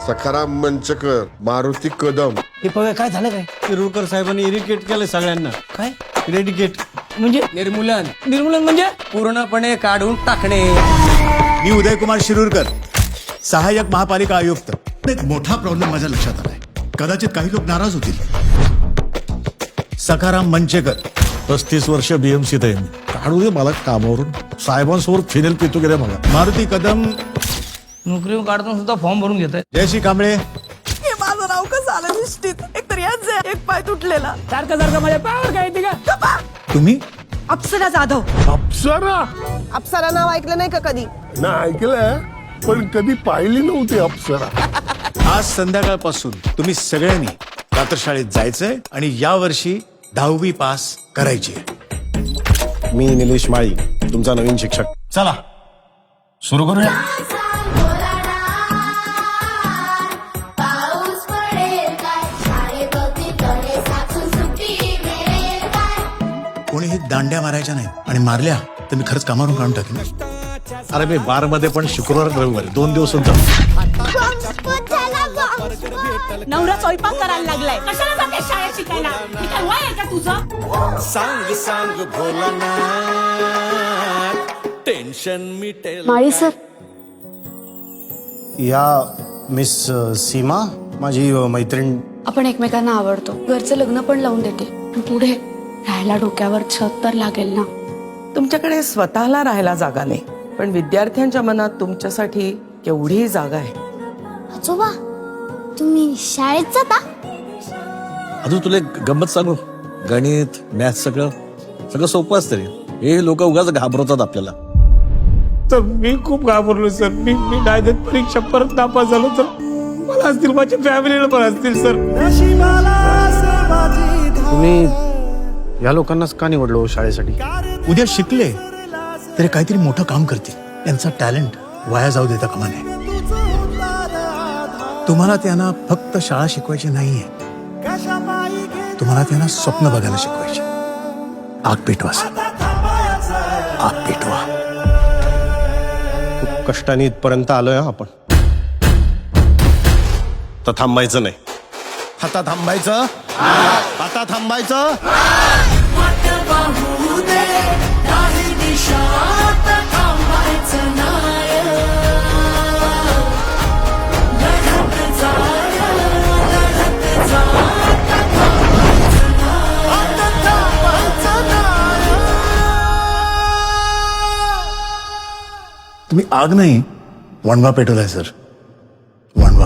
सखाराम मंचकर, मारुती कदम. हे बघा काय झालं काय? शिरूरकर साहेबांनी इरिकेट केलं सगळ्यांना. काय इरेडिकेट म्हणजे? निर्मूलन निर्मूलन म्हणजे? पूर्णपणे काढून टाकणे. मी उदयकुमार शिरूरकर, सहाय्यक महापालिका आयुक्त. एक मोठा प्रॉब्लेम माझ्या लक्षात आलाय. कदाचित काही लोक नाराज होतील. सखाराम मंचेकर, 35 वर्ष बीएमसीत आहे. काढू दे मला कामावरून. साहेबांसमोर फिनेल पितो गेले मला. मारुती कदम, नोकरी काढताना सुद्धा फॉर्म भरून घेत आहे. जयश्री कांबळे, हे माझं नाव कसं आलं निश्चित. एकतर यांचे एक पाय तुटलेला. सारखं माझ्या पायावर काय येते का? तुम्ही अप्सरा जाधव. अप्सरा अप्सरा नाव ऐकलं नाही का कधी? ना ऐकलंय पण कधी पाहिली नव्हती अप्सरा. आज संध्याकाळपासून तुम्ही सगळ्यांनी प्रातःशाळेत जायचंय आणि यावर्षी 10वी पास करायची. मी निलेश माळी, तुमचा नवीन शिक्षक. चला सुरू करूया. कोणीही दांड्या मारायच्या नाही आणि मारल्या तर मी खरंच कामावरून काढून टाकेन. अरे मी बार मध्ये पण शुक्रवार रविवारी 2 दिवस होता. नवरा स्वयंपाक करायला लागलाय. कशाला जाते शाळेत शिकायला? मी काय वय आहे का तुझं? माळी सर, या मिस सीमा माझी मैत्रीण. आपण एकमेकांना आवडतो. घरचं लग्न पण लावून देते. पण पुढे राहायला डोक्यावर छत तर लागेल ना. तुमच्याकडे स्वतःला राहायला जागा नाही, पण विद्यार्थ्यांच्या मनात तुमच्यासाठी केवढी जागा आहे. आजोबा, तुम्ही शाळेत जाता? अजून तुला एक गंमत सांगू. गणित मॅथ सगळं सोपं असतं रे. हे लोक उगाच घाबरवतात आपल्याला. तर मी खूप घाबरलो सर. मी नाही देत परीक्षा, परत नापास झालो तर मला असतील, माझ्या फॅमिलीला पण असतील सर. तुम्ही या लोकांनाच का निवडलो शाळेसाठी? उद्या शिकले तरी काहीतरी मोठं काम करतील. यांचा टॅलेंट वाया जाऊ देता कामा नये. तुम्हाला त्यांना फक्त शाळा शिकवायची नाहीये, तुम्हाला त्यांना स्वप्न बघायला शिकवायचे. आग पेटवा सर, आग पेटवा. खूप कष्टाने इथपर्यंत आलोय आपण. तर थांबायचं नाही. आता थांबायचं, आता थांबायचं. तुम्ही आग नाही, वणवा पेटवलाय सर, वणवा.